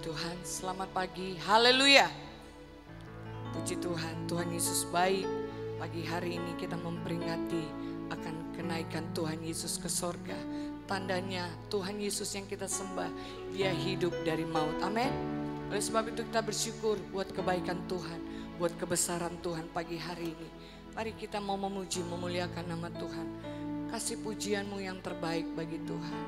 Tuhan, selamat pagi, haleluya. Puji Tuhan, Tuhan Yesus baik. Pagi hari ini kita memperingati akan kenaikan Tuhan Yesus ke sorga. Tandanya Tuhan Yesus yang kita sembah, Dia hidup dari maut, amin. Oleh sebab itu kita bersyukur buat kebaikan Tuhan, buat kebesaran Tuhan pagi hari ini. Mari kita mau memuji, memuliakan nama Tuhan. Kasih pujianmu yang terbaik bagi Tuhan.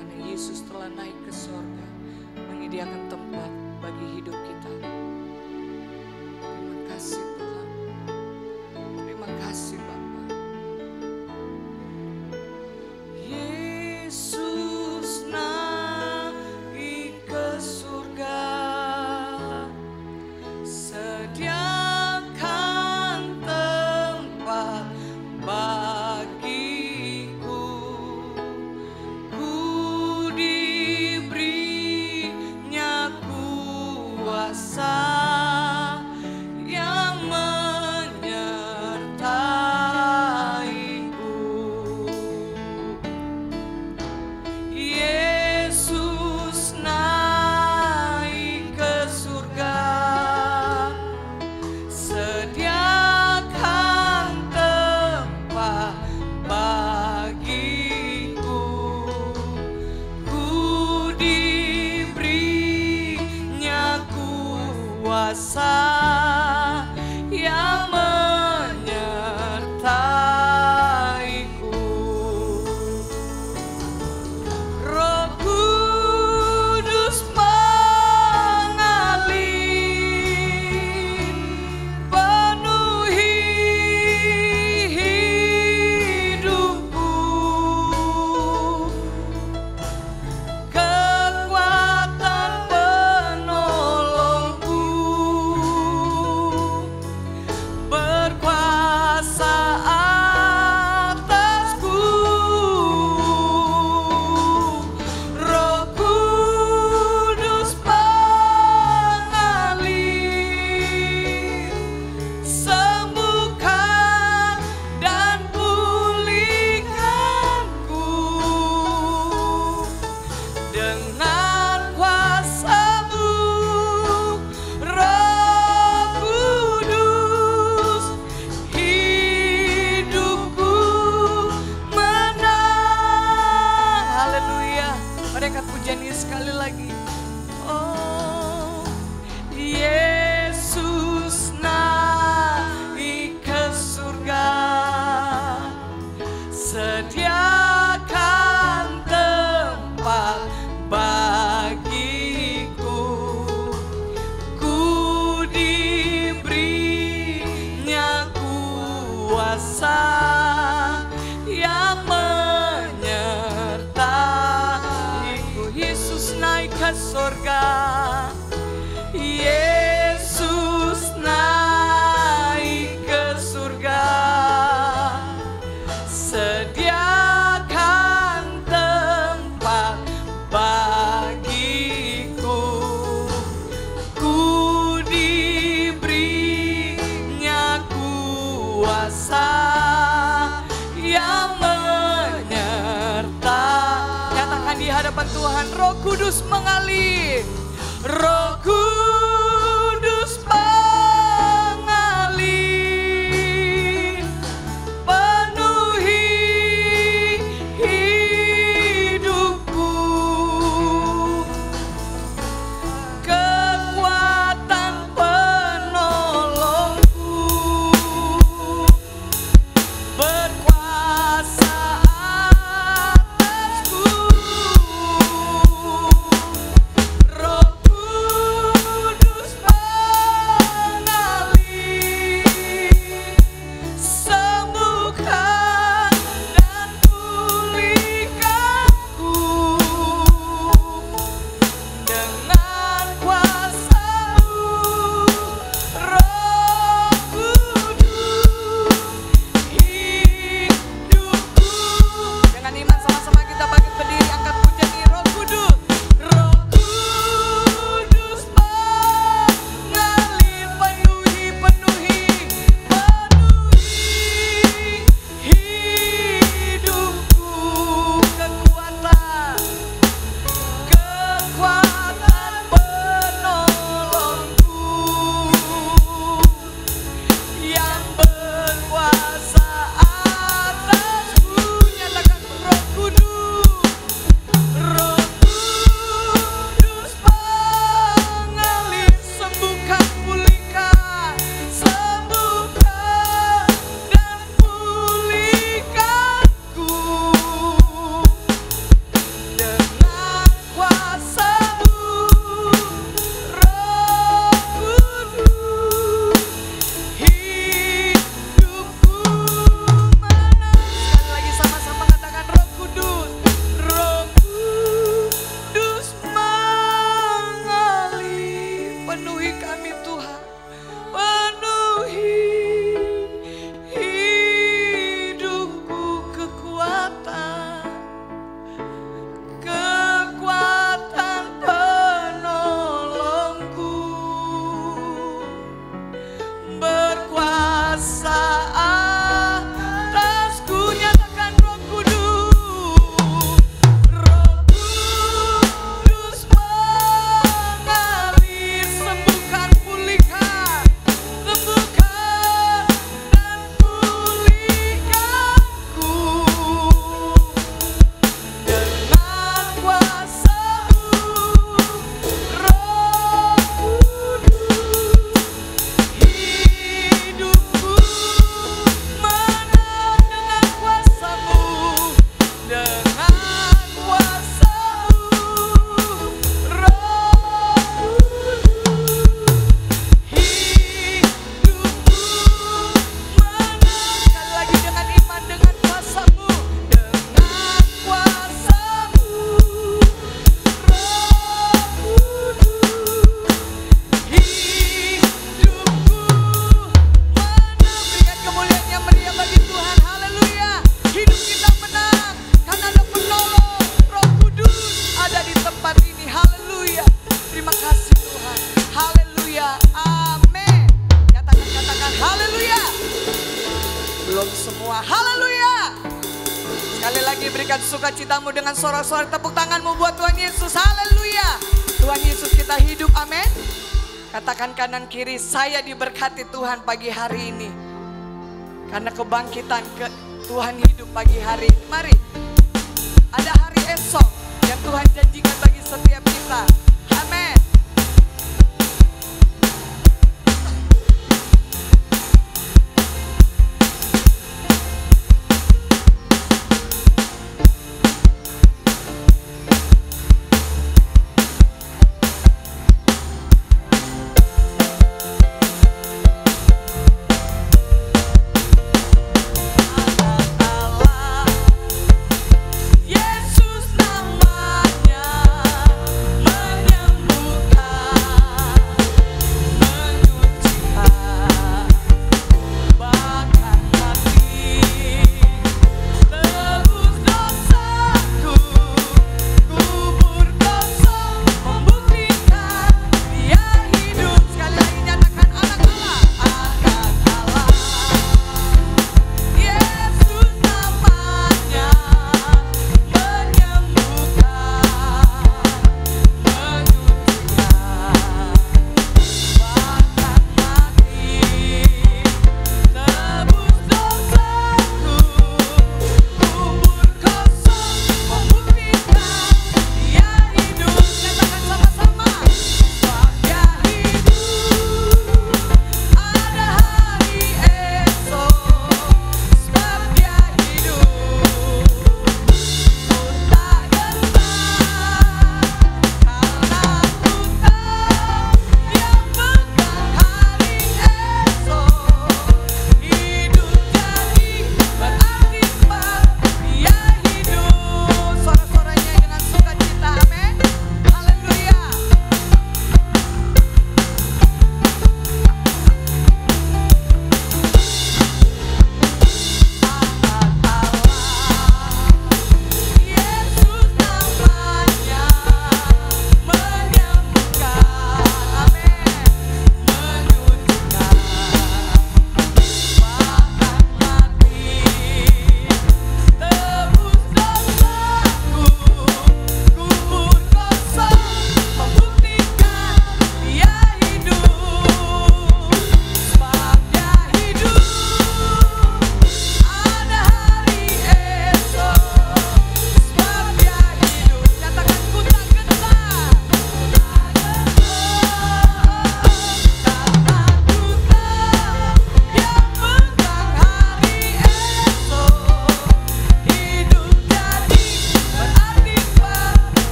Karena Yesus telah naik ke sorga, menyediakan tempat bagi hidup kita. Terima kasih Tuhan. Terima kasih Bapa. Yesus naik ke surga, sediakan tempat bagiku. Ku diberinya kuasa yang menyertaiku. Yesus naik ke surga, sediakan tempat bagiku. Ku diberinya kuasa yang menyertaiku. Roh Kudus mengalir, penuhi hidupku. Kekuatan penolongku, berkuasa atasku. Roh Kudus mengalir, sembuhkan dan pulihkanku dengan kuasa-Mu. Roh Kudus, hidupku menang. Haleluya. Mari angkat pujian ini sekali lagi. Oh, Yesus naik ke surga, sediakan tempat bagiku. Ku diberinya kuasa yang menyertaiku. Yesus naik ke surga, Yesus naik ke surga, sediakan tempat bagiku. Ku diberinya kuasa yang menyertai. Nyatakan di hadapan Tuhan, Roh Kudus mengalir. Roh Kudus mengalir, penuhi hidupku. Kekuatan penolongku, berkuasa atasku. Roh Kudus lagi berikan sukacitamu dengan sorak-sorai tepuk tanganmu buat Tuhan Yesus. Haleluya. Tuhan Yesus kita hidup, amin. Katakan kanan kiri, saya diberkati Tuhan pagi hari ini. Karena kebangkitan Tuhan hidup pagi hari ini. Mari, ada hari esok yang Tuhan janjikan bagi setiap kita. Amin.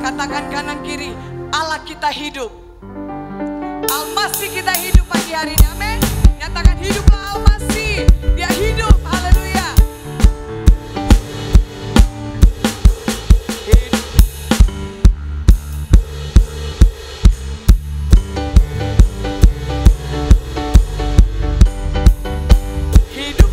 Katakan kanan kiri, Allah kita hidup. Almasih kita hidup pagi hari ini, amin. Nyatakan hiduplah Almasih, dia hidup, haleluya. Hidup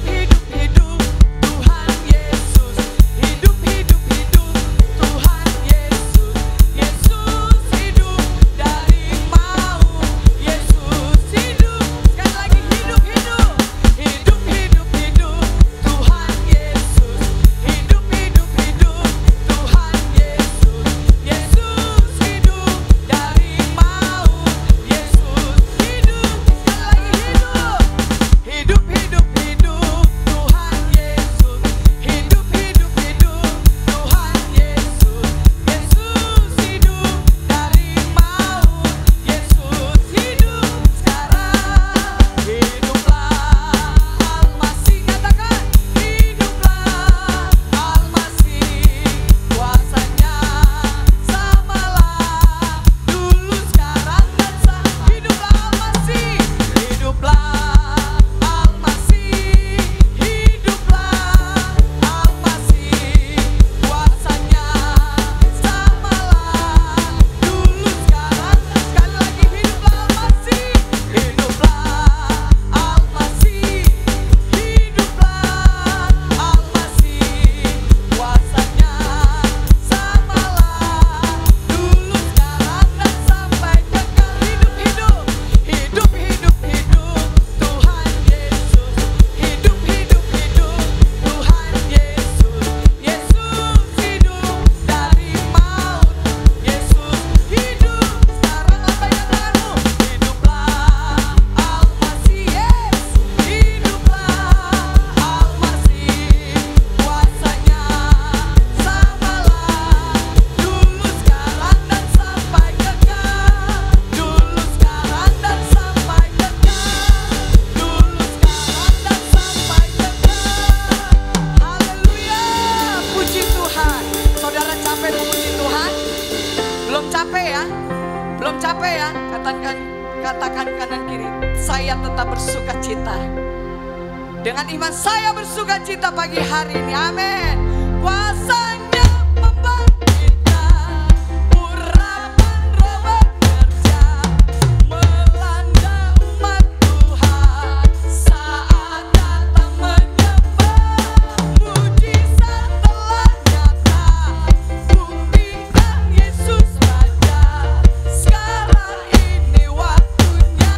capek ya, katakan kanan kiri, saya tetap bersuka cita. Dengan iman saya bersuka cita pagi hari ini, amin. Kuasanya membangkitkan, urapan roh bekerja, melanda umat Tuhan, saat datang menyembah, mujizat telah nyata, buktikan Yesus Raja, sekarang ini waktunya,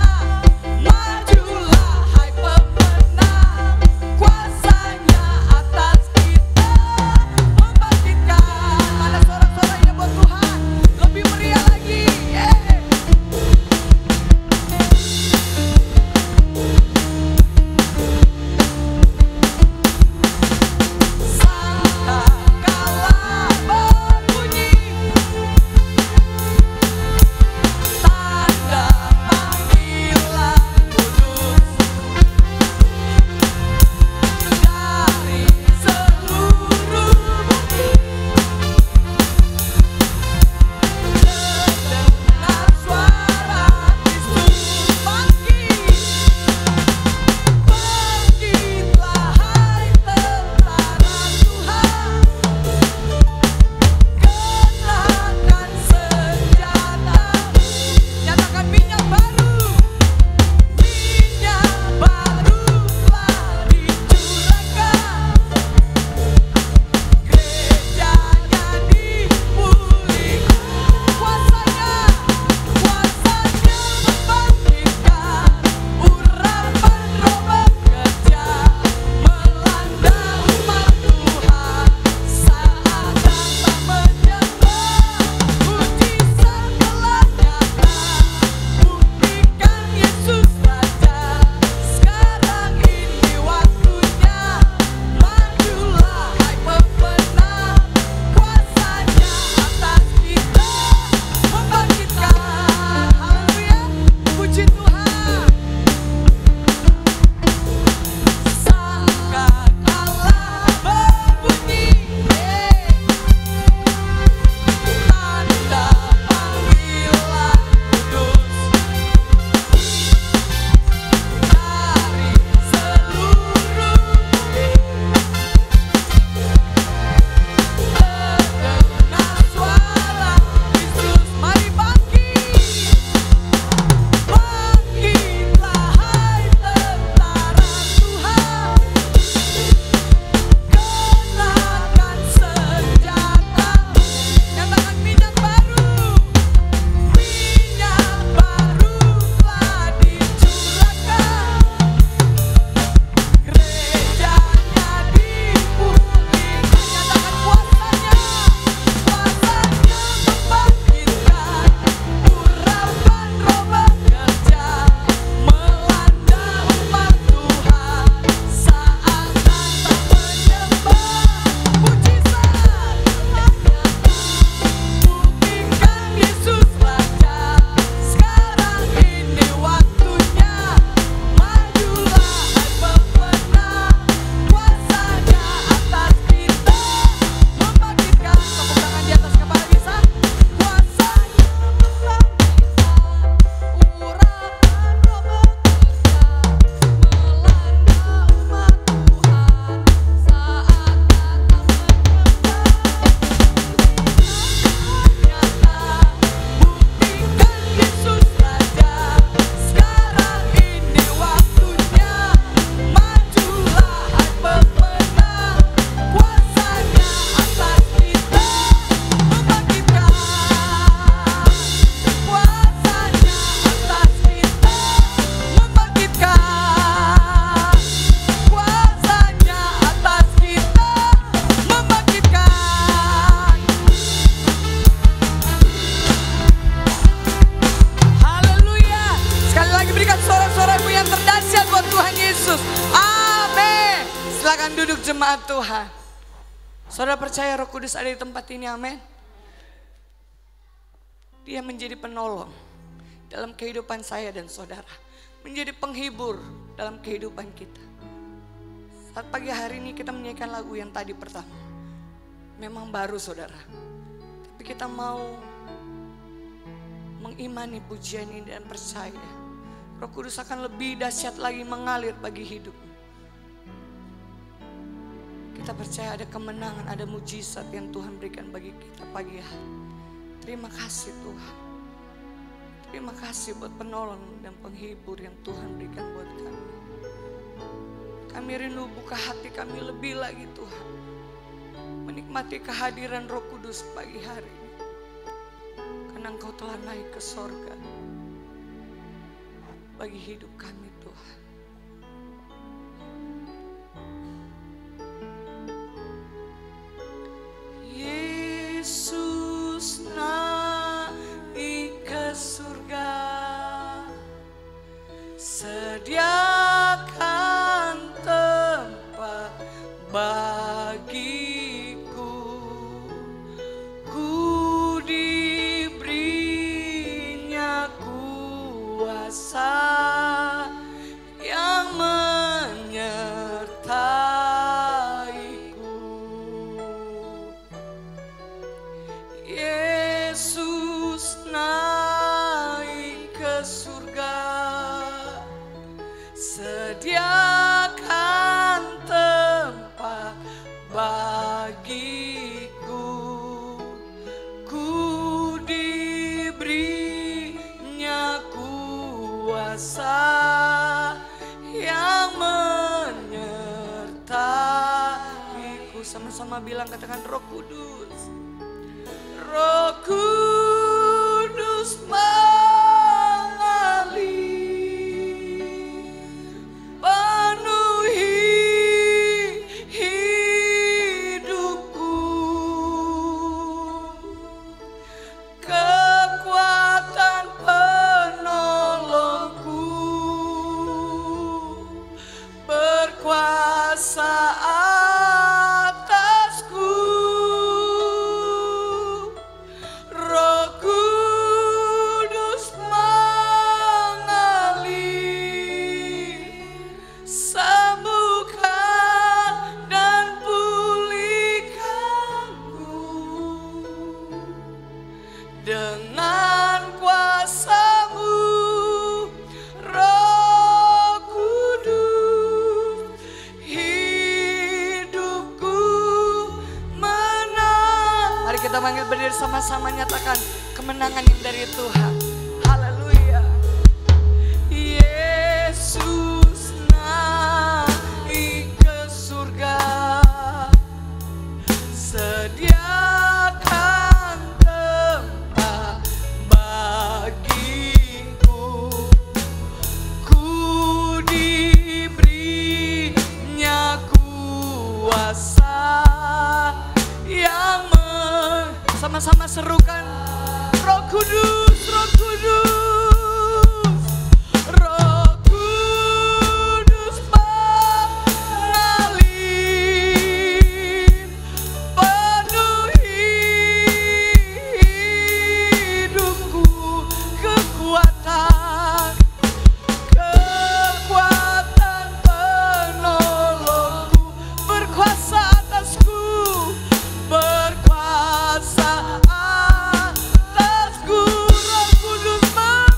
majulah hai pemenang, kuasanya atas kita, membangkitkan. Mana sorak-sorak yang buat Tuhan lebih meriah lagi, Sangkakala berbunyi, tanda panggilan kudus dari seluruh bumi, terdengar suara Kristus bangkit. Bangkitlah hai tentara Tuhan, kenakan senjata, nyatakan minyak baru telah dicurahkan, gerejanya dipulihkan, kuasanya membangkitkan, urapan roh bekerja, melanda umat Tuhan, saat datang menyembah, mujizat telah nyata, buktikan Yesus Raja, sekarang ini waktunya, majulah hai pemenang, kuasanya atas kita, membangkitkan. Haleluya, puji Tuhan. Sangkakala berbunyi, tanda panggilan kudus dari seluruh bumi, terdengar suara Kristus. Mari bangkit, bangkitlah hai tentara Tuhan, kenakan senjata, nyatakan minyak baru telah dicurahkan, gerejanya dipulihkan, nyatakan kuasanya membangkitkan, urapan roh bekerja, melanda umat Tuhan, saat datang menyembah, mujizat telah nyata, buktikan Yesus Raja, sekarang ini waktunya, majulah hai pemenang, kuasanya atas kita, membangkitkan. Tepuk tangan di atas kepala bisa, kuasanya membangkitkan, urapan roh bekerja, melanda umat Tuhan, saat datang menyembah, nyata, buktikan Yesus Raja, sekarang ini waktunya, majulah hai pemenang, kuasanya atas kita, membangkitkan, kuasanya atas kita, membangkitkan, kuasanya atas kita, membangkitkan. Haleluya. Sekali lagi berikan sorak-sorakmu yang terdahsyat buat Tuhan Yesus. Amin. Silakan duduk jemaat Tuhan. Saudara percaya Roh Kudus ada di tempat ini, amin. Dia menjadi penolong dalam kehidupan saya dan saudara. Menjadi penghibur dalam kehidupan kita. Saat pagi hari ini kita menyanyikan lagu yang tadi pertama. Memang baru saudara. Tapi kita mau mengimani pujian ini dan percaya Roh Kudus akan lebih dahsyat lagi mengalir bagi hidupmu. Kita percaya ada kemenangan, ada mujizat yang Tuhan berikan bagi kita pagi hari. Terima kasih Tuhan. Terima kasih buat penolong dan penghibur yang Tuhan berikan buat kami. Kami rindu buka hati kami lebih lagi Tuhan. Menikmati kehadiran Roh Kudus pagi hari ini. Karena Engkau telah naik ke sorga bagi hidup kami Tuhan. Yesus naik ke surga, sediakan tempat bagiku, ku diberinya kuasa yang menyertaiku. Yesus naik ke surga, sediakan tempat bagiku, ku diberinya kuasa yang menyertaiku. Sama-sama bilang, katakan Roh Kudus. Roh Kudus mengalir, penuhi hidupku, kekuatan penolongku, berkuasa atasku. Roh Kudus mengalir, sembuhkan dan pulihkanku dengan kuasa-Mu. Roh Kudus, hidupku menang. Mari kita manggil berdiri sama-sama, nyatakan kemenangan yang dari Tuhan. Haleluya. Yesus naik ke surga, sediakan tempat bagiku, ku diberinya kuasa yang sama-sama serukan. Roh Kudus, Roh Kudus, Roh Kudus mengalir, penuhi hidupku, kekuatan penolongku, berkuasa atasku, berkuasa atasku. Roh Kudus mengalir,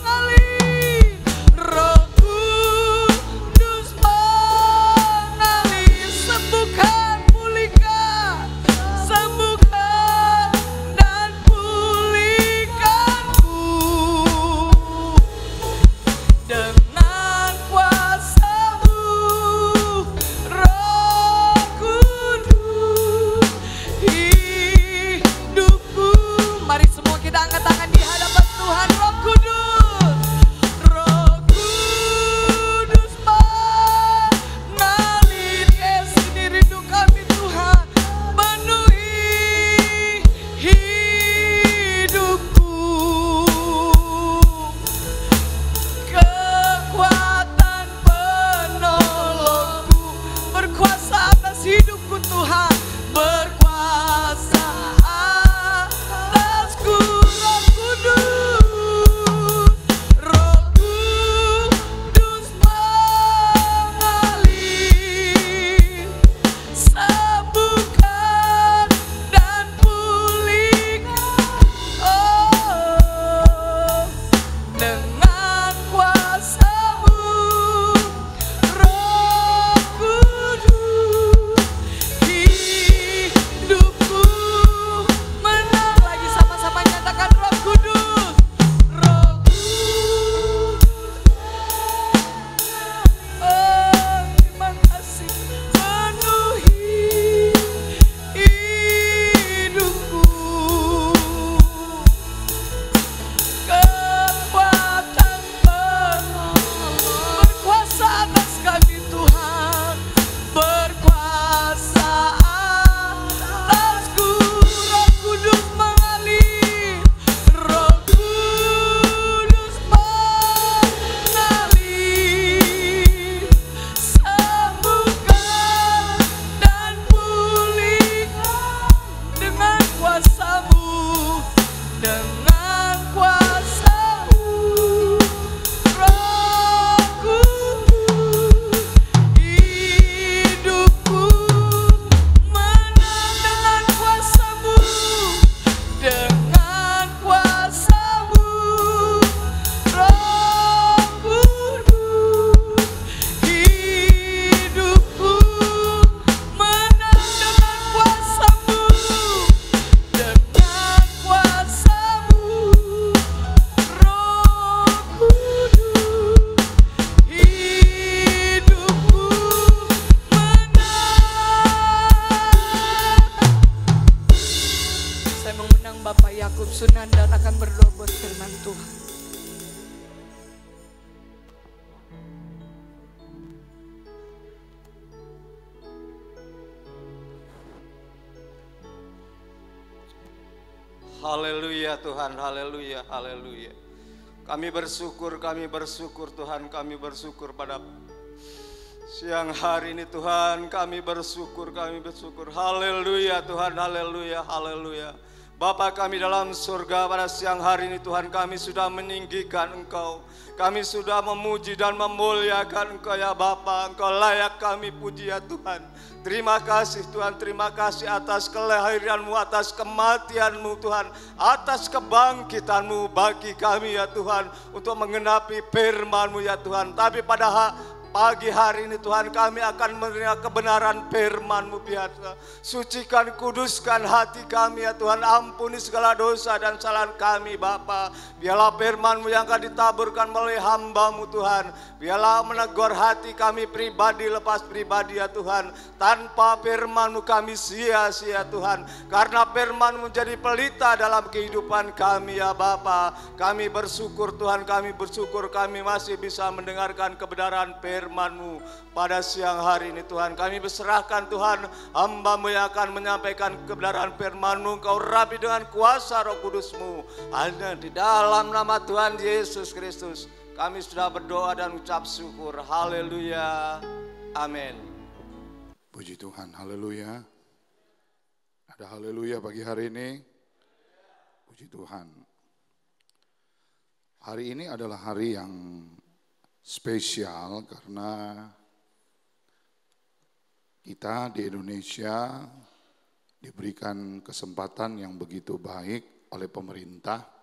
dan akan berdoa buat firman Tuhan. Haleluya Tuhan, haleluya, haleluya. Kami bersyukur Tuhan, kami bersyukur pada siang hari ini Tuhan, kami bersyukur. Haleluya Tuhan, haleluya, haleluya. Bapa kami dalam surga, pada siang hari ini Tuhan, kami sudah meninggikan Engkau. Kami sudah memuji dan memuliakan Engkau ya Bapa. Engkau layak kami puji ya Tuhan. Terima kasih Tuhan, terima kasih atas kelahiran-Mu, atas kematian-Mu Tuhan, atas kebangkitan-Mu bagi kami ya Tuhan, untuk mengenapi firman-Mu ya Tuhan. Tapi pada pagi hari ini Tuhan, kami akan menerima kebenaran firman-Mu biasa. Sucikan, kuduskan hati kami ya Tuhan. Ampuni segala dosa dan kesalahan kami Bapa. Biarlah firman-Mu yang akan ditaburkan melalui hamba-Mu Tuhan. Biarlah menegur hati kami pribadi lepas pribadi ya Tuhan. Tanpa firman-Mu kami sia-sia Tuhan. Karena firman-Mu menjadi pelita dalam kehidupan kami ya Bapa. Kami bersyukur Tuhan, kami bersyukur kami masih bisa mendengarkan kebenaran firman-Mu pada siang hari ini Tuhan. Kami berserahkan Tuhan, hamba-Mu yang akan menyampaikan kebenaran firman-Mu. Engkau rapi dengan kuasa Roh Kudus-Mu. Hanya di dalam nama Tuhan Yesus Kristus kami sudah berdoa dan ucap syukur. Haleluya. Amin. Puji Tuhan, haleluya. Ada haleluya pagi hari ini. Puji Tuhan. Hari ini adalah hari yang spesial karena kita di Indonesia diberikan kesempatan yang begitu baik oleh pemerintah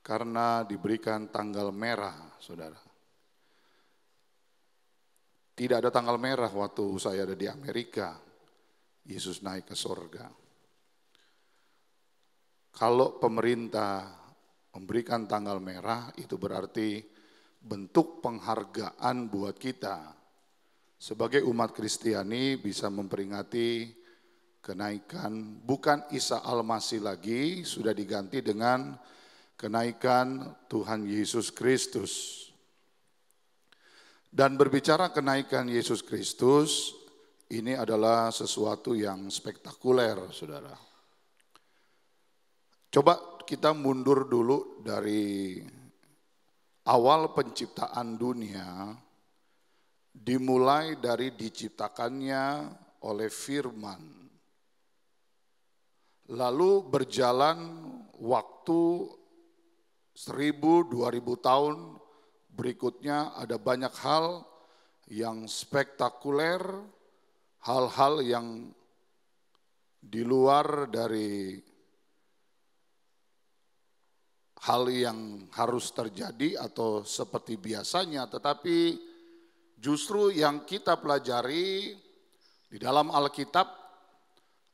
karena diberikan tanggal merah, saudara. Tidak ada tanggal merah waktu saya ada di Amerika, Yesus naik ke sorga. Kalau pemerintah memberikan tanggal merah, itu berarti bentuk penghargaan buat kita sebagai umat Kristiani bisa memperingati kenaikan, bukan Isa Al-Masih lagi, sudah diganti dengan kenaikan Tuhan Yesus Kristus. Dan berbicara kenaikan Yesus Kristus, ini adalah sesuatu yang spektakuler, saudara. Coba kita mundur dulu dari awal penciptaan dunia, dimulai dari diciptakannya oleh firman. Lalu berjalan waktu 1000-2000 tahun berikutnya, ada banyak hal yang spektakuler, hal-hal yang di luar dari hal yang harus terjadi atau seperti biasanya, tetapi justru yang kita pelajari di dalam Alkitab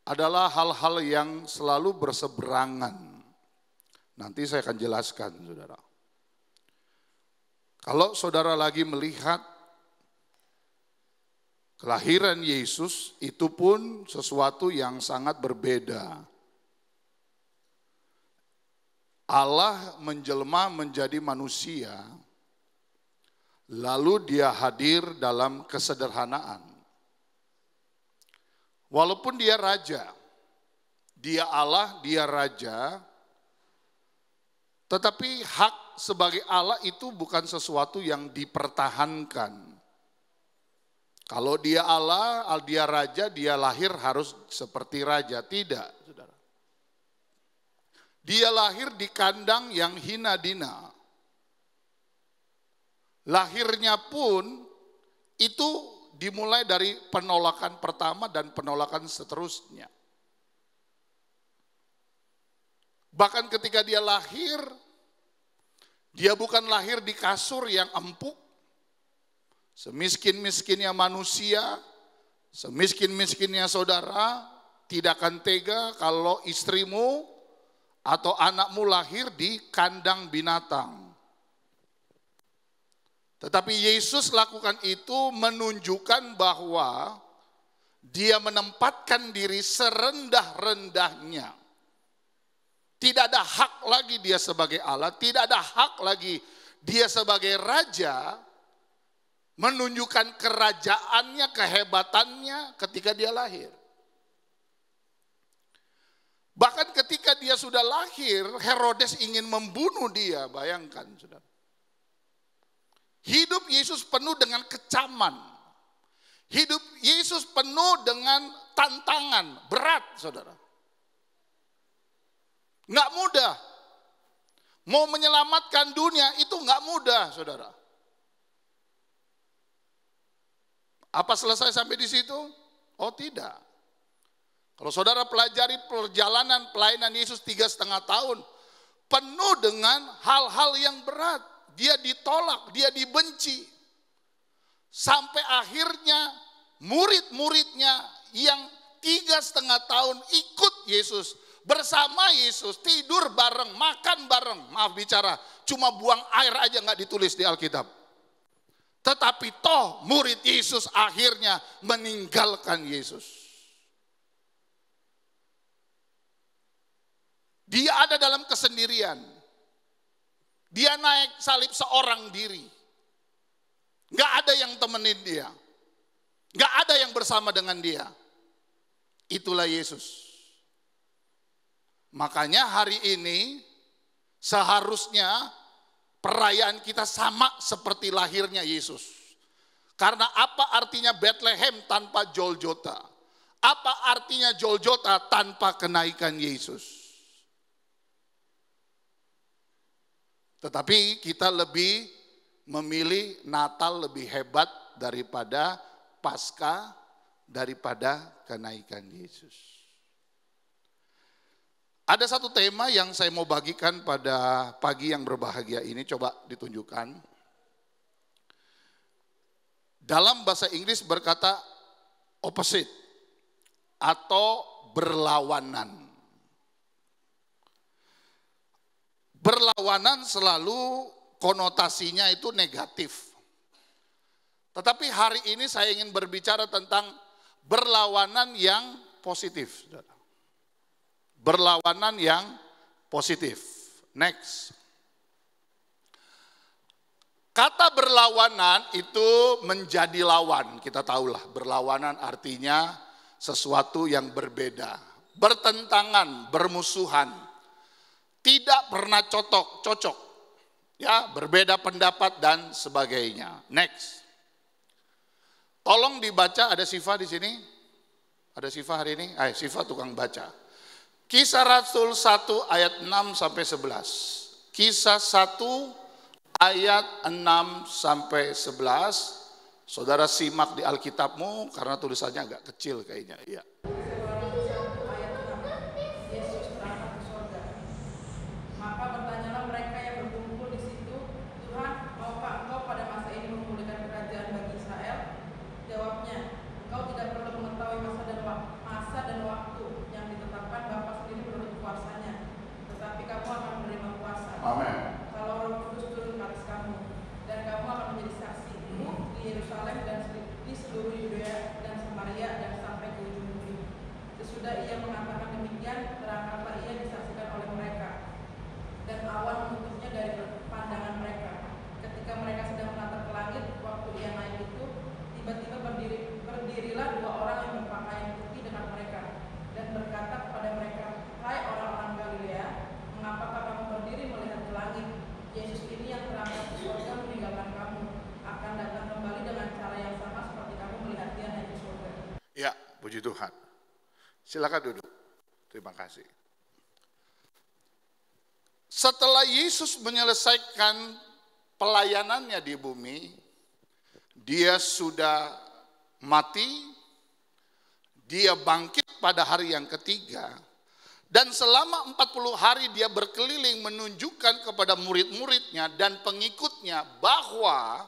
adalah hal-hal yang selalu berseberangan. Nanti saya akan jelaskan, saudara. Kalau saudara lagi melihat kelahiran Yesus, itu pun sesuatu yang sangat berbeda. Allah menjelma menjadi manusia, lalu dia hadir dalam kesederhanaan. Walaupun dia raja, dia Allah, dia raja, tetapi hak sebagai Allah itu bukan sesuatu yang dipertahankan. Kalau dia Allah, dia raja, dia lahir harus seperti raja. Tidak, saudara. Dia lahir di kandang yang hina dina. Lahirnya pun itu dimulai dari penolakan pertama dan penolakan seterusnya. Bahkan ketika dia lahir, dia bukan lahir di kasur yang empuk. Semiskin-miskinnya manusia, semiskin-miskinnya saudara, tidak akan tega kalau istrimu atau anakmu lahir di kandang binatang. Tetapi Yesus lakukan itu menunjukkan bahwa dia menempatkan diri serendah-rendahnya. Tidak ada hak lagi dia sebagai Allah, tidak ada hak lagi dia sebagai raja menunjukkan kerajaannya, kehebatannya ketika dia lahir. Bahkan ketika dia sudah lahir, Herodes ingin membunuh dia, bayangkan saudara. Hidup Yesus penuh dengan kecaman. Hidup Yesus penuh dengan tantangan, berat saudara. Nggak mudah. Mau menyelamatkan dunia itu nggak mudah saudara. Apa selesai sampai di situ? Oh tidak. Kalau saudara pelajari perjalanan pelayanan Yesus 3,5 tahun, penuh dengan hal-hal yang berat. Dia ditolak, dia dibenci. Sampai akhirnya murid-muridnya yang 3,5 tahun ikut Yesus, bersama Yesus, tidur bareng, makan bareng. Maaf bicara, cuma buang air aja nggak ditulis di Alkitab. Tetapi toh murid Yesus akhirnya meninggalkan Yesus. Dia ada dalam kesendirian. Dia naik salib seorang diri. Nggak ada yang temenin dia. Nggak ada yang bersama dengan dia. Itulah Yesus. Makanya hari ini seharusnya perayaan kita sama seperti lahirnya Yesus. Karena apa artinya Bethlehem tanpa Golgota? Apa artinya Golgota tanpa kenaikan Yesus? Tetapi kita lebih memilih Natal lebih hebat daripada Paskah, daripada kenaikan Yesus. Ada satu tema yang saya mau bagikan pada pagi yang berbahagia ini, coba ditunjukkan. Dalam bahasa Inggris berkata opposite atau berlawanan. Berlawanan selalu konotasinya itu negatif. Tetapi hari ini saya ingin berbicara tentang berlawanan yang positif. Berlawanan yang positif. Next. Kata berlawanan itu menjadi lawan. Kita tahulah berlawanan artinya sesuatu yang berbeda. Bertentangan, bermusuhan. Tidak pernah cocok. Ya, berbeda pendapat dan sebagainya. Next. Tolong dibaca, ada Siva di sini? Ada Siva hari ini? Siva tukang baca. Kisah Rasul 1 ayat 6 sampai 11. Kisah 1 ayat 6 sampai 11. Saudara simak di Alkitabmu karena tulisannya agak kecil kayaknya. Iya. Ya, puji Tuhan. Silakan duduk. Terima kasih. Setelah Yesus menyelesaikan pelayanannya di bumi, dia sudah mati, dia bangkit pada hari yang ketiga, dan selama 40 hari dia berkeliling menunjukkan kepada murid-muridnya dan pengikutnya bahwa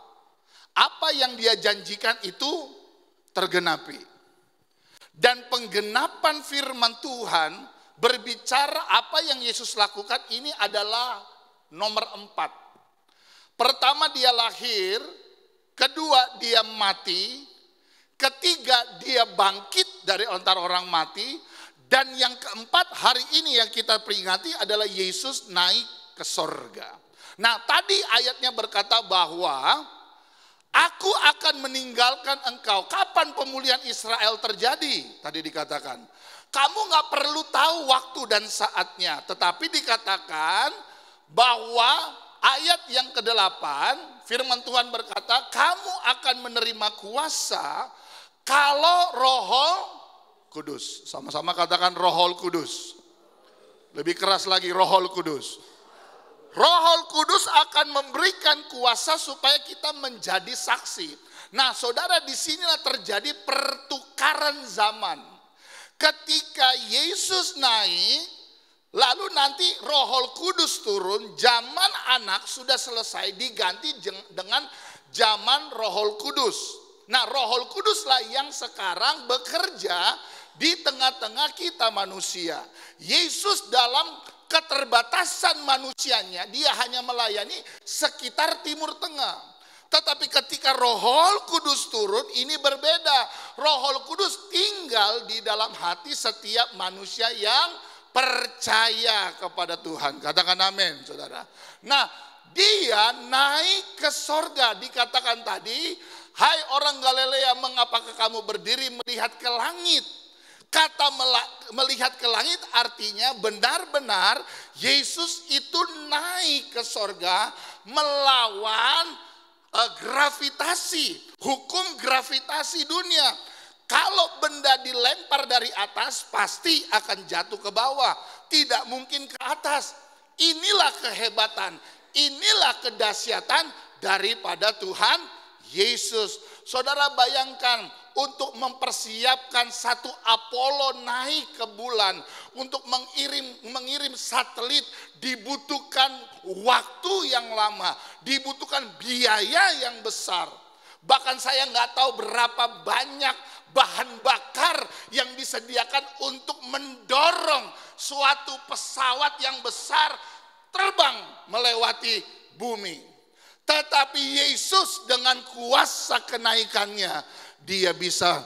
apa yang dia janjikan itu tergenapi. Dan penggenapan firman Tuhan berbicara apa yang Yesus lakukan ini adalah nomor 4. Pertama dia lahir, kedua dia mati, ketiga dia bangkit dari antara orang mati, Dan yang keempat, hari ini yang kita peringati adalah Yesus naik ke sorga. Nah, tadi ayatnya berkata bahwa aku akan meninggalkan engkau. Kapan pemulihan Israel terjadi? Tadi dikatakan, kamu gak perlu tahu waktu dan saatnya. Tetapi dikatakan bahwa ayat yang ke-8, firman Tuhan berkata, kamu akan menerima kuasa kalau Roh Kudus. Sama-sama katakan Roh Kudus. Lebih keras lagi, Roh Kudus. Roh Kudus akan memberikan kuasa supaya kita menjadi saksi. Nah, saudara, disinilah terjadi pertukaran zaman. Ketika Yesus naik, lalu nanti Roh Kudus turun, zaman anak sudah selesai diganti dengan zaman Roh Kudus. Nah, Roh Kuduslah yang sekarang bekerja di tengah-tengah kita manusia. Yesus dalam keterbatasan manusianya, dia hanya melayani sekitar Timur Tengah. Tetapi ketika Roh Kudus turun, ini berbeda. Roh Kudus tinggal di dalam hati setiap manusia yang percaya kepada Tuhan. Katakan amin, saudara. Nah, dia naik ke sorga. Dikatakan tadi, hai orang Galilea, mengapakah kamu berdiri melihat ke langit? Kata melihat ke langit artinya benar-benar Yesus itu naik ke sorga melawan gravitasi, hukum gravitasi dunia. Kalau benda dilempar dari atas pasti akan jatuh ke bawah, tidak mungkin ke atas. Inilah kehebatan, inilah kedahsyatan daripada Tuhan Yesus. Saudara bayangkan, untuk mempersiapkan satu Apollo naik ke bulan, untuk mengirim satelit dibutuhkan waktu yang lama, dibutuhkan biaya yang besar. Bahkan saya nggak tahu berapa banyak bahan bakar yang disediakan untuk mendorong suatu pesawat yang besar terbang melewati bumi. Tetapi Yesus dengan kuasa kenaikannya, dia bisa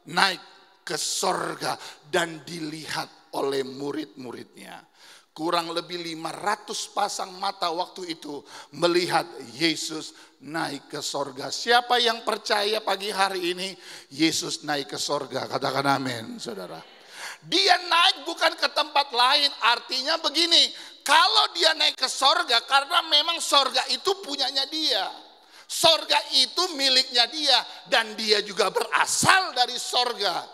naik ke sorga dan dilihat oleh murid-muridnya. Kurang lebih 500 pasang mata waktu itu melihat Yesus naik ke sorga. Siapa yang percaya pagi hari ini Yesus naik ke sorga? Katakan amin, saudara. Dia naik bukan ke tempat lain, artinya begini. Kalau dia naik ke sorga, karena memang sorga itu punyanya dia. Sorga itu miliknya dia, dan dia juga berasal dari sorga.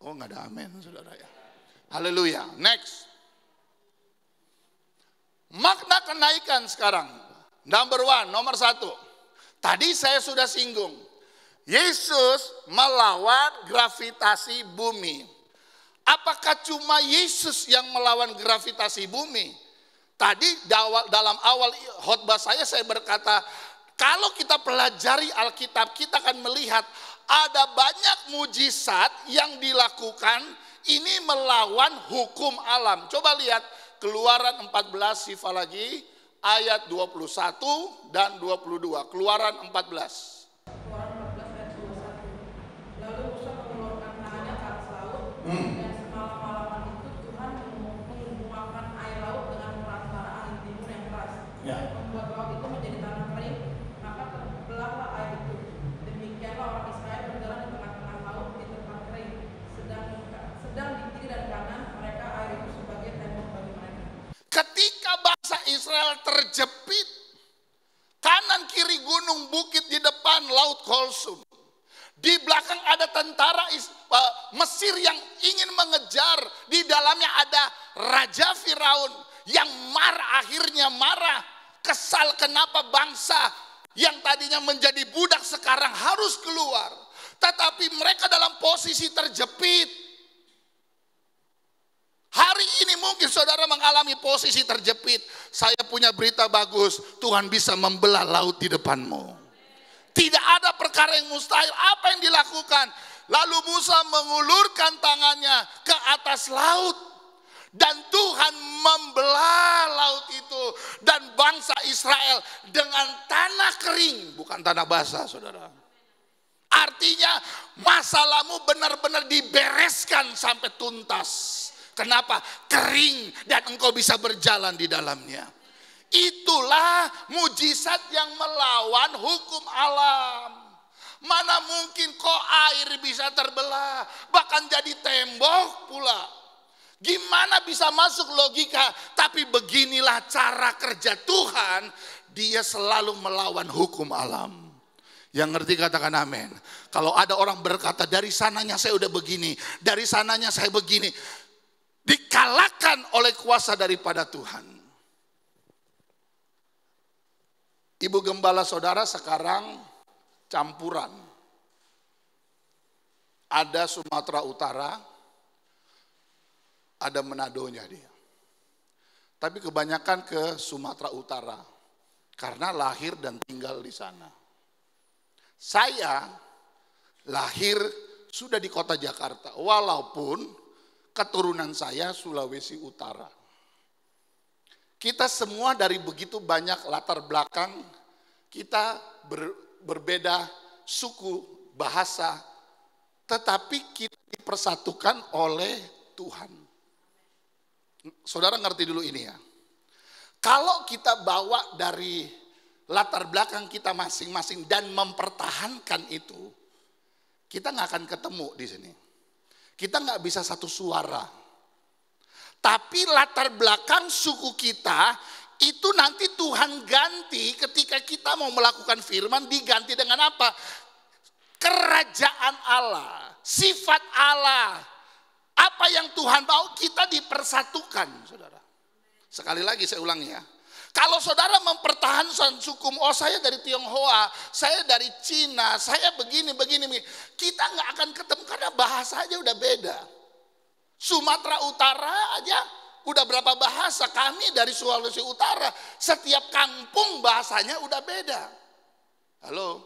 Oh, nggak ada amin, saudara ya. Haleluya. Next. Makna kenaikan sekarang. Nomor 1. Tadi saya sudah singgung. Yesus melawan gravitasi bumi. Apakah cuma Yesus yang melawan gravitasi bumi? Tadi dalam awal khotbah saya berkata, kalau kita pelajari Alkitab, kita akan melihat ada banyak mujizat yang dilakukan ini melawan hukum alam. Coba lihat Keluaran 14, Siva lagi, ayat 21 dan 22. Keluaran 14. Ketika bangsa Israel terjepit, kanan kiri gunung bukit, di depan laut Kolsum. Di belakang ada tentara Mesir yang ingin mengejar. Di dalamnya ada Raja Firaun yang akhirnya marah. Kesal kenapa bangsa yang tadinya menjadi budak sekarang harus keluar. Tetapi mereka dalam posisi terjepit. Hari ini mungkin saudara mengalami posisi terjepit. Saya punya berita bagus. Tuhan bisa membelah laut di depanmu. Tidak ada perkara yang mustahil. Apa yang dilakukan? Lalu Musa mengulurkan tangannya ke atas laut. Dan Tuhan membelah laut itu. Dan bangsa Israel dengan tanah kering. Bukan tanah basah, saudara. Artinya masalahmu benar-benar dibereskan sampai tuntas. Kenapa? Kering dan engkau bisa berjalan di dalamnya. Itulah mujizat yang melawan hukum alam. Mana mungkin kok air bisa terbelah, bahkan jadi tembok pula. Gimana bisa masuk logika? Tapi beginilah cara kerja Tuhan, dia selalu melawan hukum alam. Yang ngerti katakan amin. Kalau ada orang berkata dari sananya saya udah begini, dari sananya saya begini, dikalahkan oleh kuasa daripada Tuhan. Ibu gembala saudara sekarang campuran. Ada Sumatera Utara, ada Manadonya dia. Tapi kebanyakan ke Sumatera Utara karena lahir dan tinggal di sana. Saya lahir sudah di kota Jakarta, walaupun keturunan saya Sulawesi Utara. Kita semua dari begitu banyak latar belakang, kita berbeda suku, bahasa, tetapi kita dipersatukan oleh Tuhan. Saudara ngerti dulu ini ya. Kalau kita bawa dari latar belakang kita masing-masing dan mempertahankan itu, kita nggak akan ketemu di sini. Kita nggak bisa satu suara. Tapi latar belakang suku kita itu nanti Tuhan ganti ketika kita mau melakukan firman, diganti dengan apa? Kerajaan Allah, sifat Allah. Apa yang Tuhan mau kita dipersatukan, saudara. Sekali lagi saya ulangi ya. Kalau saudara mempertahankan suku, oh saya dari Tionghoa, saya dari Cina, saya begini. Kita nggak akan ketemu karena bahasa aja udah beda. Sumatera Utara aja udah berapa bahasa, kami dari Sulawesi Utara, setiap kampung bahasanya udah beda. Halo?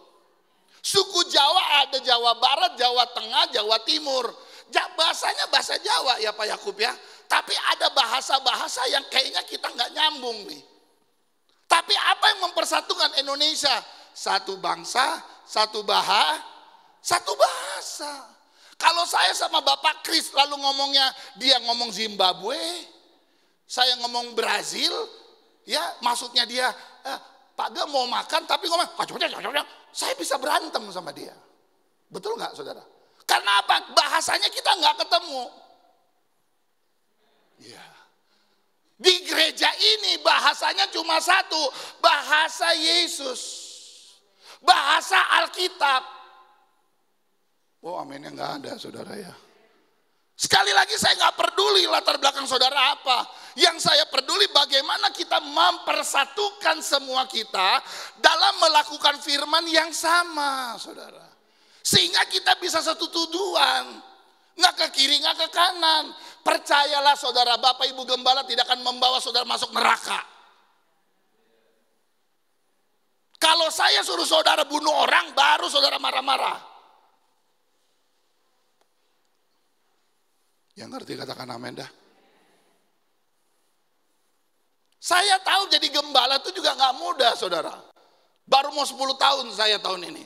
Suku Jawa ada Jawa Barat, Jawa Tengah, Jawa Timur. Bahasanya bahasa Jawa ya Pak Yakub ya. Tapi ada bahasa-bahasa yang kayaknya kita nggak nyambung nih. Tapi apa yang mempersatukan Indonesia? Satu bangsa, satu bahasa. Kalau saya sama Bapak Kris lalu ngomongnya, dia ngomong Zimbabwe, saya ngomong Brazil, ya maksudnya dia, Pak Ga mau makan tapi ngomong, saya bisa berantem sama dia. Betul nggak saudara? Karena apa? Bahasanya kita nggak ketemu. Ya. Di gereja ini bahasanya cuma satu, bahasa Yesus, bahasa Alkitab. Oh aminnya nggak ada saudara ya. Sekali lagi saya nggak peduli latar belakang saudara apa. Yang saya peduli bagaimana kita mempersatukan semua kita dalam melakukan firman yang sama saudara. Sehingga kita bisa satu tujuan. Nggak ke kiri, nggak ke kanan. Percayalah saudara, Bapak Ibu Gembala tidak akan membawa saudara masuk neraka. Kalau saya suruh saudara bunuh orang, baru saudara marah-marah. Yang ngerti katakan amin dah. Saya tahu jadi gembala itu juga nggak mudah saudara. Baru mau 10 tahun saya tahun ini.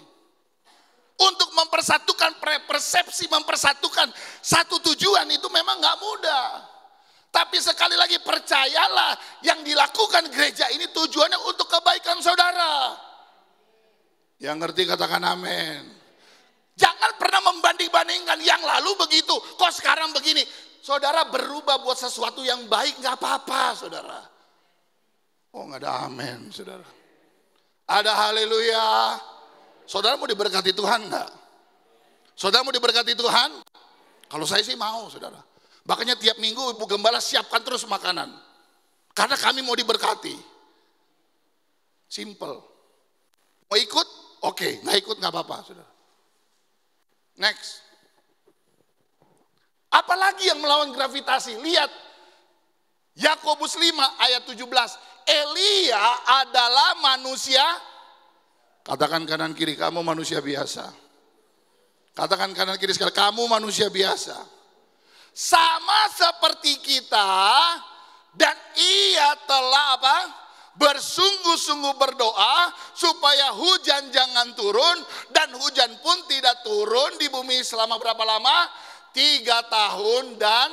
Untuk mempersatukan persepsi, mempersatukan satu tujuan itu memang nggak mudah. Tapi sekali lagi percayalah yang dilakukan gereja ini tujuannya untuk kebaikan saudara. Yang ngerti katakan amin. Jangan pernah membanding-bandingkan yang lalu begitu, kok sekarang begini. Saudara berubah buat sesuatu yang baik nggak apa-apa saudara. Oh nggak ada amin saudara. Ada haleluya. Saudara mau diberkati Tuhan enggak? Saudara mau diberkati Tuhan? Kalau saya sih mau saudara. Makanya tiap minggu Ibu Gembala siapkan terus makanan. Karena kami mau diberkati. Simple. Mau ikut? Oke. Nggak ikut nggak apa-apa saudara. Next. Apalagi yang melawan gravitasi? Lihat. Yakobus 5 ayat 17. Elia adalah manusia. Katakan kanan kiri, kamu manusia biasa. Katakan kanan kiri sekali, kamu manusia biasa. Sama seperti kita, dan ia telah apa? bersungguh-sungguh berdoa supaya hujan jangan turun, dan hujan pun tidak turun di bumi selama berapa lama? 3 tahun dan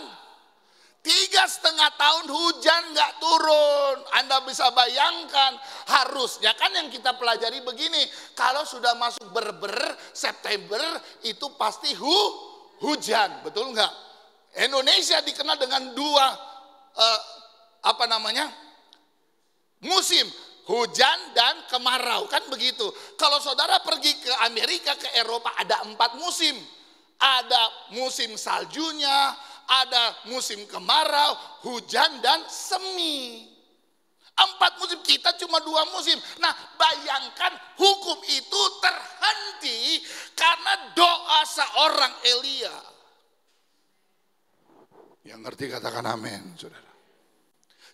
3,5 tahun hujan nggak turun. Anda bisa bayangkan, harusnya kan yang kita pelajari begini, kalau sudah masuk September itu pasti hujan, betul nggak? Indonesia dikenal dengan 2 musim, hujan dan kemarau, kan begitu. Kalau saudara pergi ke Amerika, ke Eropa, ada 4 musim. Ada musim saljunya, ada musim kemarau, hujan dan semi. 4 musim, kita cuma 2 musim. Nah, bayangkan hukum itu terhenti karena doa seorang Elia. Yang ngerti katakan amin, saudara.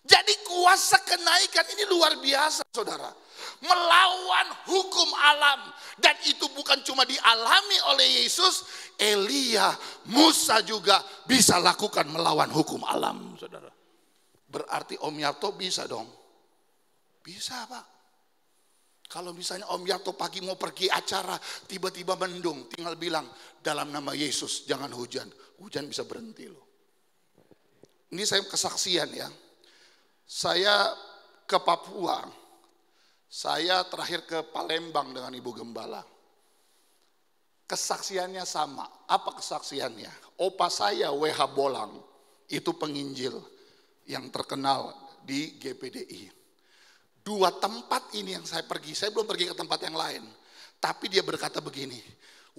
Jadi kuasa kenaikan ini luar biasa, saudara. Melawan hukum alam. Dan itu bukan cuma dialami oleh Yesus, Elia, Musa juga bisa lakukan melawan hukum alam, saudara. Berarti Om Yarto bisa dong? Bisa, Pak. Kalau misalnya Om Yarto pagi mau pergi acara, tiba-tiba mendung, tinggal bilang, dalam nama Yesus jangan hujan. Hujan bisa berhenti loh. Ini saya kesaksian ya. Saya ke Papua, saya terakhir ke Palembang dengan Ibu Gembala. Kesaksiannya sama. Apa kesaksiannya? Opa saya WH Bolang, itu penginjil yang terkenal di GPDI. 2 tempat ini yang saya pergi, saya belum pergi ke tempat yang lain. Tapi dia berkata begini,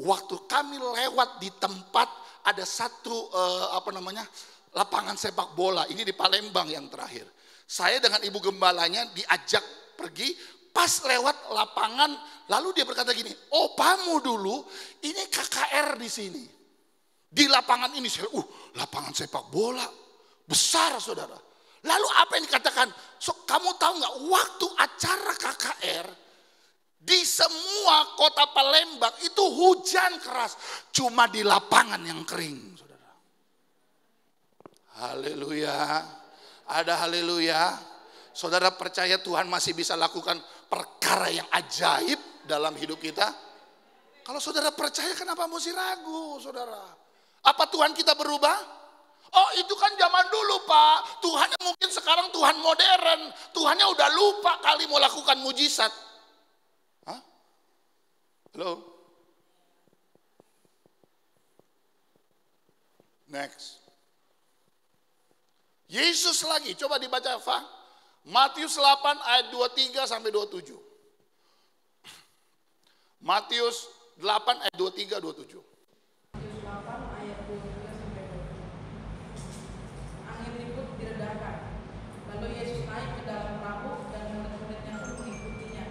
waktu kami lewat di tempat ada satu lapangan sepak bola, ini di Palembang yang terakhir. Saya dengan Ibu Gembalanya diajak pergi, pas lewat lapangan, lalu dia berkata gini, opamu dulu ini KKR di sini. Di lapangan ini, saya, lapangan sepak bola, besar saudara. Lalu apa yang dikatakan, kamu tahu nggak waktu acara KKR, di semua kota Palembang itu hujan keras, cuma di lapangan yang kering saudara. Haleluya. Ada haleluya. Saudara percaya Tuhan masih bisa lakukan perkara yang ajaib dalam hidup kita? Kalau saudara percaya, kenapa mesti ragu, saudara? Apa Tuhan kita berubah? Oh, itu kan zaman dulu, Pak. Tuhannya mungkin sekarang Tuhan modern. Tuhannya udah lupa kali mau lakukan mujizat. Hah? Halo? Next. Yesus lagi, coba dibaca Pak. Matius 8 ayat 23 sampai 27. Matius 8 ayat 23 27. Angin ribut diredahkan. Lalu Yesus naik ke dalam perahu dan murid-muridnya pun mengikutinya.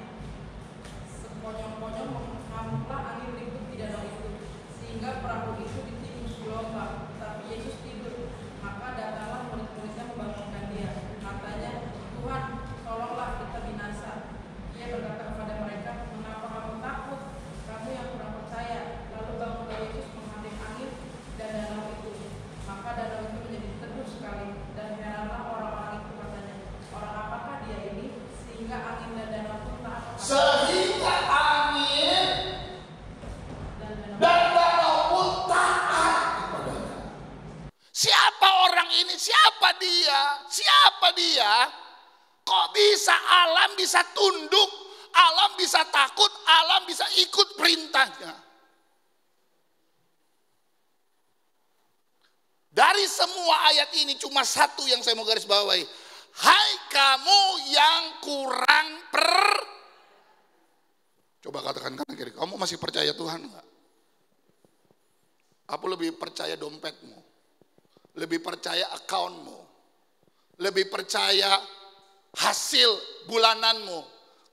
Sekonyong-konyong mengamuklah angin ribut di danau itu, sehingga perahu itu ditimbun gelombang. Tapi Yesus tidur. Maka datanglah murid-muridnya membangunkan dia. Katanya, Tuhan, tolonglah kita binasa. Ia berkata kepada mereka, mengapa kamu takut? Kamu yang kurang percaya. Lalu bangunlah Yesus menghadik angin dan danau itu. Maka danau itu menjadi teduh sekali. Dan heranlah orang-orang itu katanya, orang apakah dia ini? Sehingga angin dan danau pun taat. Sehingga angin dan danau pun taat kepadanya. Siapa orang ini? Siapa dia? Siapa dia? Kok bisa alam bisa tunduk, alam bisa takut, alam bisa ikut perintahnya? Dari semua ayat ini cuma satu yang saya mau garis bawahi. Hai kamu yang kurang Coba katakan kanan kiri, kamu masih percaya Tuhan enggak? Apa lebih percaya dompetmu? Lebih percaya accountmu? Lebih percaya hasil bulananmu?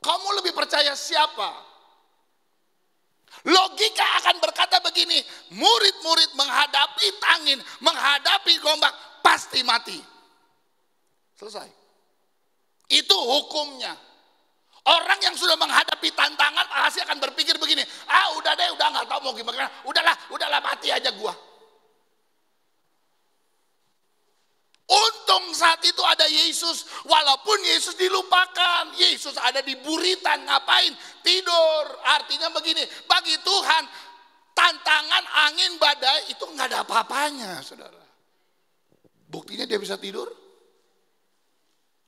Kamu lebih percaya siapa? Logika akan berkata begini, murid-murid menghadapi angin, menghadapi gelombang, pasti mati. Selesai. Itu hukumnya. Orang yang sudah menghadapi tantangan pasti akan berpikir begini, udah deh, udah nggak tahu mau gimana, udahlah mati aja gua. Untung saat itu ada Yesus, walaupun Yesus dilupakan. Yesus ada di buritan, ngapain? Tidur. Artinya begini, bagi Tuhan tantangan angin badai itu nggak ada apa-apanya, saudara. Buktinya dia bisa tidur.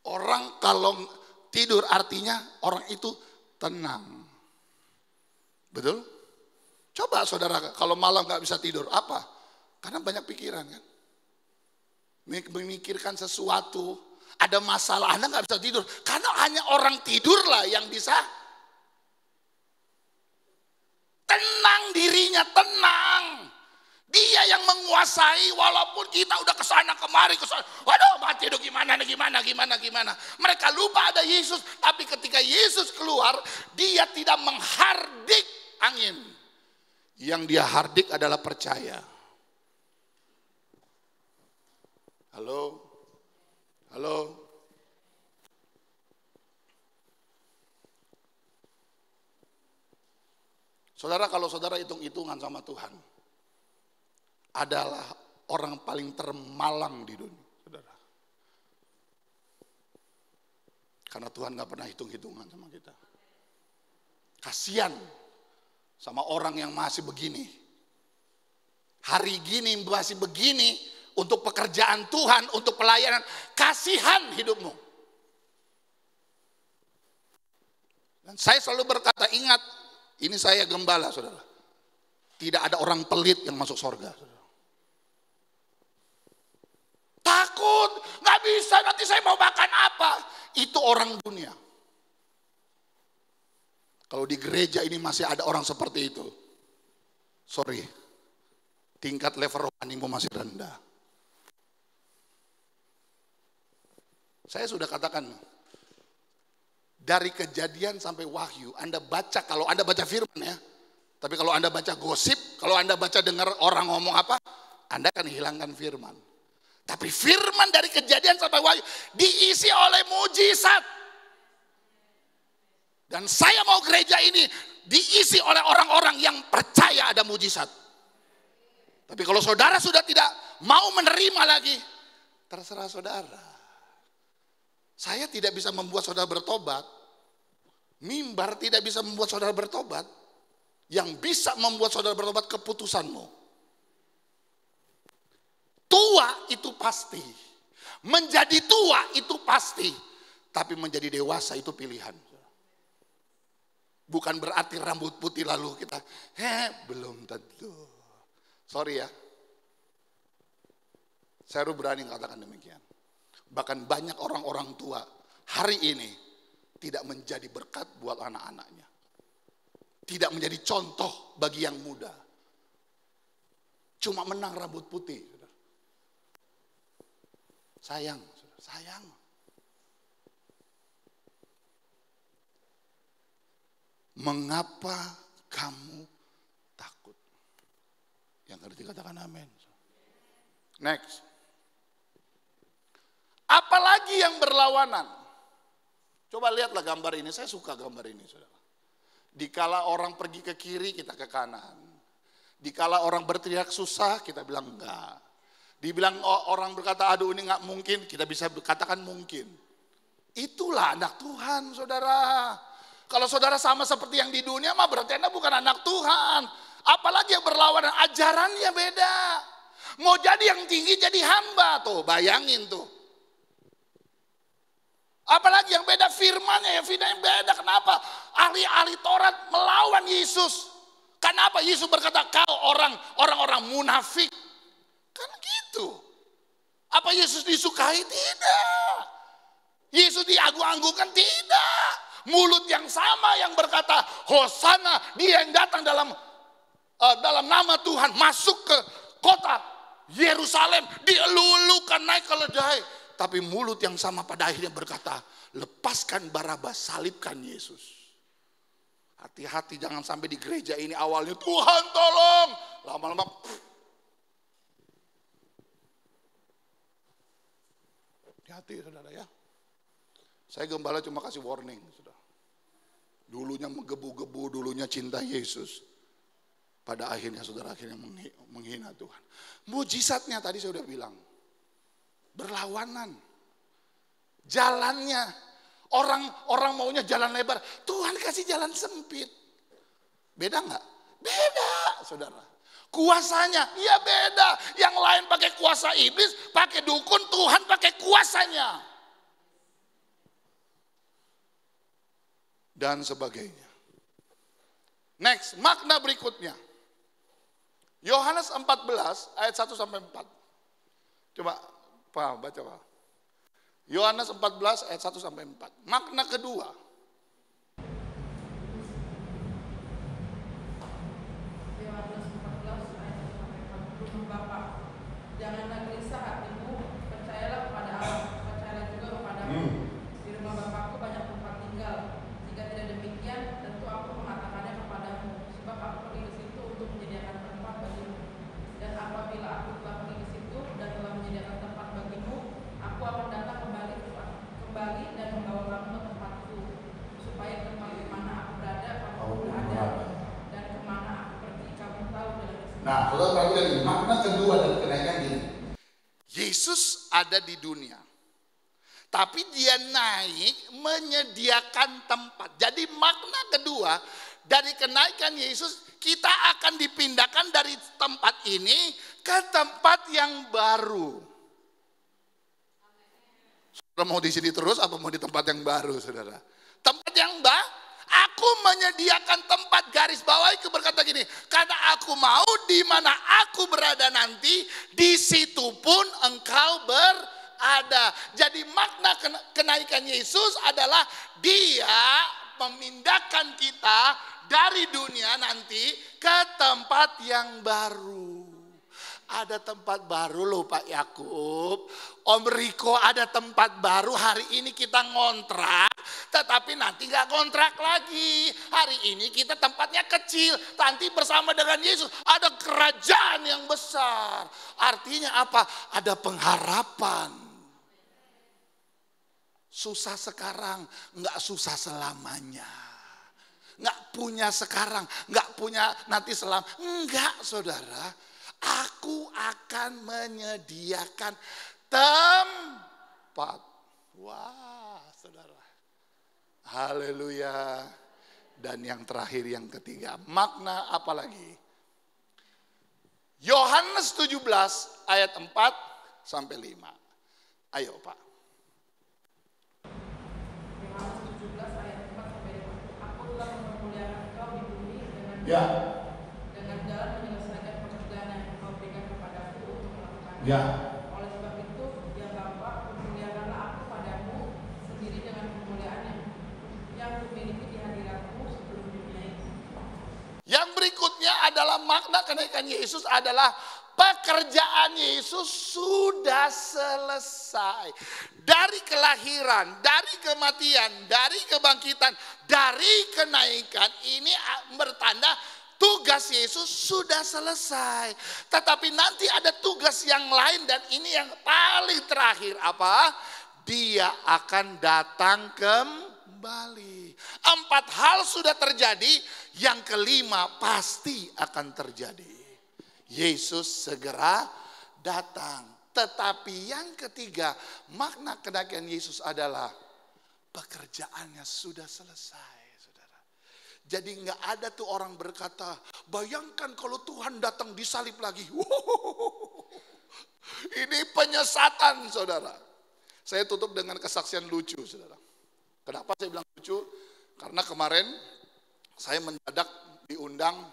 Orang kalau tidur artinya orang itu tenang. Betul? Coba saudara kalau malam nggak bisa tidur, apa? Karena banyak pikiran kan. Memikirkan sesuatu, ada masalah, Anda nggak bisa tidur. Karena hanya orang tidurlah yang bisa tenang dirinya, tenang. Dia yang menguasai walaupun kita udah kesana kemari, waduh mati itu gimana. Mereka lupa ada Yesus, tapi ketika Yesus keluar, dia tidak menghardik angin. Yang dia hardik adalah percaya. Halo? Saudara, kalau saudara hitung-hitungan sama Tuhan, adalah orang paling termalang di dunia, saudara. Karena Tuhan gak pernah hitung-hitungan sama kita. Kasian sama orang yang masih begini. Hari gini masih begini, untuk pekerjaan Tuhan, untuk pelayanan, kasihan hidupmu. Dan saya selalu berkata, ingat, ini saya gembala, saudara. Tidak ada orang pelit yang masuk surga, saudara. Takut, nggak bisa, nanti saya mau makan apa? Itu orang dunia. Kalau di gereja ini masih ada orang seperti itu, sorry, tingkat level rohanimu masih rendah. Saya sudah katakan, dari Kejadian sampai Wahyu, Anda baca, kalau Anda baca firman ya, tapi kalau Anda baca gosip, kalau Anda baca dengar orang ngomong apa, Anda akan hilangkan firman. Tapi firman dari Kejadian sampai Wahyu diisi oleh mujizat. Dan saya mau gereja ini diisi oleh orang-orang yang percaya ada mujizat. Tapi kalau saudara sudah tidak mau menerima lagi, terserah saudara. Saya tidak bisa membuat saudara bertobat. Mimbar tidak bisa membuat saudara bertobat. Yang bisa membuat saudara bertobat keputusanmu. Tua itu pasti. Menjadi tua itu pasti. Tapi menjadi dewasa itu pilihan. Bukan berarti rambut putih lalu kita, belum tentu. Sorry ya. Saya berani mengatakan demikian. Bahkan banyak orang-orang tua hari ini tidak menjadi berkat buat anak-anaknya. Tidak menjadi contoh bagi yang muda. Cuma menang rambut putih. Sayang, sayang. Mengapa kamu takut? Yang ngerti katakan amin. Next. Apalagi yang berlawanan. Coba lihatlah gambar ini, saya suka gambar ini, saudara. Dikala orang pergi ke kiri, kita ke kanan. Dikala orang berteriak susah, kita bilang enggak. Dibilang orang berkata, aduh ini enggak mungkin, kita bisa katakan mungkin. Itulah anak Tuhan, saudara. Kalau saudara sama seperti yang di dunia, mah berarti Anda bukan anak Tuhan. Apalagi yang berlawanan, ajarannya beda. Mau jadi yang tinggi, jadi hamba, tuh bayangin tuh. Apalagi yang beda firmannya, ya firman yang beda. Kenapa? Ahli-ahli Taurat melawan Yesus. Kenapa Yesus berkata kau orang-orang munafik? Kan gitu. Apa Yesus disukai? Tidak. Yesus diagung-agungkan? Tidak. Mulut yang sama yang berkata Hosana, dia yang datang dalam nama Tuhan masuk ke kota Yerusalem, dilulukan naik keledai. Tapi mulut yang sama pada akhirnya berkata, lepaskan Barabas, salibkan Yesus. Hati-hati jangan sampai di gereja ini awalnya Tuhan tolong. Lama-lama hati-hati saudara ya. Saya gembala cuma kasih warning saudara. Dulunya menggebu-gebu, dulunya cinta Yesus. Pada akhirnya saudara akhirnya menghina Tuhan. Mujizatnya tadi saya sudah bilang. berlawanan. Jalannya, orang maunya jalan lebar, Tuhan kasih jalan sempit. Beda nggak? Beda, saudara. Kuasanya, iya beda. Yang lain pakai kuasa iblis, pakai dukun, Tuhan pakai kuasanya. Dan sebagainya. Next, makna berikutnya. Yohanes 14 ayat 1 sampai 4. Coba Pak baca Pak. Yohanes 14 ayat 1 sampai 4. Makna kedua. Yohanes 14 ayat 1 sampai 4. Rumah Bapa, janganlah gelisah hatimu, percayalah kepada Allah, percayalah juga kepadamu. Di rumah Bapakku banyak tempat tinggal. Jika tidak demikian, tentu aku mengatakannya kepadamu, sebab aku pergi ke situ untuk menyediakan tempat bagimu. Dan apabila aku telah pergi ke situ dan telah menyediakan tempat bagimu, aku akan datang kembali dan membawa kamu ke tempatku, supaya tempat di mana aku berada, kamu berada, dan kemana aku pergi, kamu tahu dengan pasti. Nah, kalau perhatikan ini, makna kedua dan kenaikan ini. Yesus ada di dunia. Tapi dia naik menyediakan tempat. Jadi makna kedua dari kenaikan Yesus, kita akan dipindahkan dari tempat ini ke tempat yang baru. Saudara mau di sini terus apa mau di tempat yang baru, saudara? Tempat yang aku menyediakan tempat, garis bawahi berkata gini, karena aku mau di mana aku berada nanti, di situ pun engkau berada. Jadi makna kenaikan Yesus adalah dia memindahkan kita dari dunia nanti ke tempat yang baru. Ada tempat baru loh Pak Yakub. Om Riko ada tempat baru, hari ini kita ngontrak. Tetapi nanti gak kontrak lagi. Hari ini kita tempatnya kecil. Nanti bersama dengan Yesus ada kerajaan yang besar. Artinya apa? Ada pengharapan. Susah sekarang, gak susah selamanya. Gak punya sekarang, gak punya nanti selamanya. Enggak saudara. Aku akan menyediakan tempat. Wah, saudara. Haleluya. Dan yang terakhir, yang ketiga. Makna apa lagi? Yohanes 17 ayat 4 sampai 5. Ayo Pak. Yohanes 17 ayat 4 sampai 5. Aku telah memuliakan engkau di bumi dengan jalan menyelesaikan pekerjaan yang engkau berikan kepadaku untuk melakukannya. Oleh sebab itu, ya Bapa, memuliakanlah aku padamu sendiri dengan kemuliaan yang kumiliki di hadiratmu sebelum dunia ini. Yang berikutnya adalah makna kenaikan Yesus adalah pekerjaan Yesus sudah selesai. Dari kelahiran, dari kematian, dari kebangkitan, dari kenaikan ini bertanda tugas Yesus sudah selesai. Tetapi nanti ada tugas yang lain dan ini yang paling terakhir apa? Dia akan datang kembali. 4 hal sudah terjadi, yang kelima pasti akan terjadi. Yesus segera datang. Tetapi yang ketiga, makna kenaikan Yesus adalah pekerjaannya sudah selesai. Jadi nggak ada tuh orang berkata, bayangkan kalau Tuhan datang disalib lagi. Ini penyesatan saudara. Saya tutup dengan kesaksian lucu saudara. Kenapa saya bilang lucu? Karena kemarin saya mendadak diundang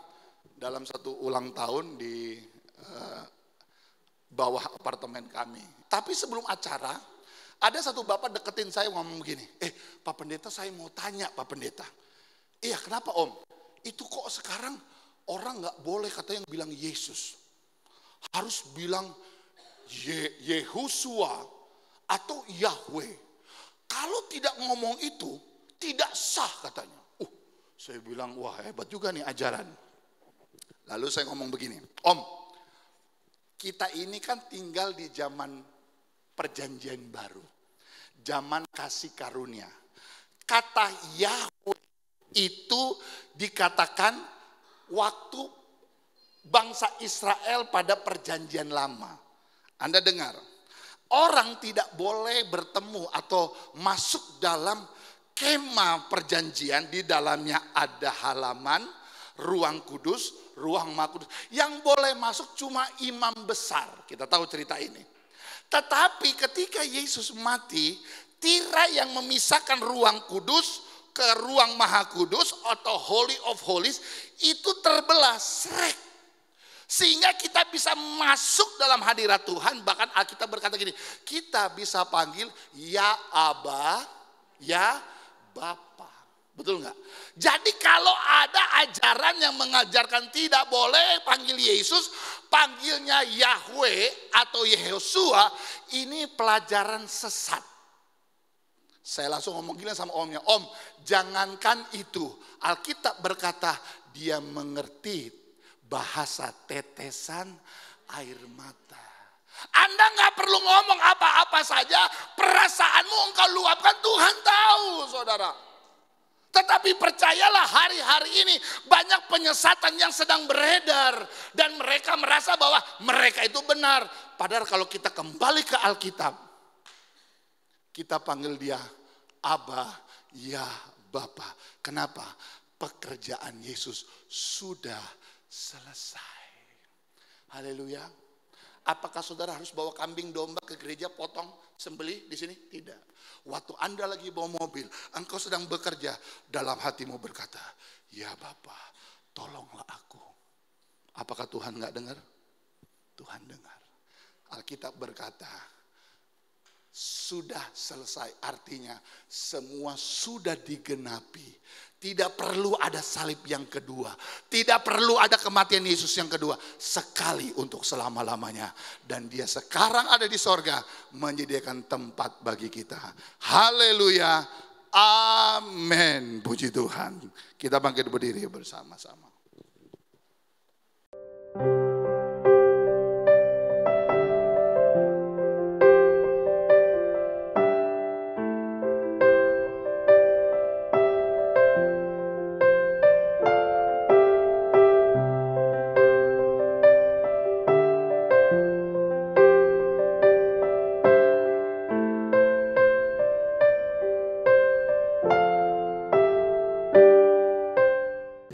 dalam satu ulang tahun di bawah apartemen kami. Tapi sebelum acara, ada satu bapak deketin saya ngomong begini, Pak Pendeta saya mau tanya Pak Pendeta. Iya kenapa Om? Itu kok sekarang orang gak boleh katanya bilang Yesus. Harus bilang Yehosua atau Yahweh. Kalau tidak ngomong itu tidak sah katanya. Saya bilang wah hebat juga nih ajaran. Lalu saya ngomong begini, Om kita ini kan tinggal di zaman perjanjian baru. Zaman kasih karunia. Kata Yahweh itu dikatakan waktu bangsa Israel pada perjanjian lama. Anda dengar, orang tidak boleh bertemu atau masuk dalam kemah perjanjian. Di dalamnya ada halaman, ruang kudus, ruang maha kudus. Yang boleh masuk cuma imam besar. Kita tahu cerita ini. Tetapi ketika Yesus mati, tirai yang memisahkan ruang kudus ke ruang maha kudus atau Holy of Holies itu terbelah, srek. Sehingga kita bisa masuk dalam hadirat Tuhan. Bahkan Alkitab berkata gini, kita bisa panggil ya Aba, ya Bapa. Betul nggak? Jadi kalau ada ajaran yang mengajarkan tidak boleh panggil Yesus, panggilnya Yahweh atau Yehosua, ini pelajaran sesat. Saya langsung ngomong gini sama omnya, Om, jangankan itu. Alkitab berkata dia mengerti bahasa tetesan air mata. Anda nggak perlu ngomong apa-apa saja, perasaanmu engkau luapkan, Tuhan tahu, saudara. Tetapi percayalah, hari-hari ini banyak penyesatan yang sedang beredar. Dan mereka merasa bahwa mereka itu benar. Padahal kalau kita kembali ke Alkitab, kita panggil dia Aba, ya Bapa. Kenapa? Pekerjaan Yesus sudah selesai. Haleluya. Apakah saudara harus bawa kambing domba ke gereja, potong, sembelih di sini? Tidak. Waktu Anda lagi bawa mobil, engkau sedang bekerja, dalam hatimu berkata, ya Bapa, tolonglah aku. Apakah Tuhan nggak dengar? Tuhan dengar. Alkitab berkata, sudah selesai, artinya semua sudah digenapi. Tidak perlu ada salib yang kedua. Tidak perlu ada kematian Yesus yang kedua. Sekali untuk selama-lamanya. Dan dia sekarang ada di sorga menyediakan tempat bagi kita. Haleluya. Amin. Puji Tuhan. Kita bangkit berdiri bersama-sama.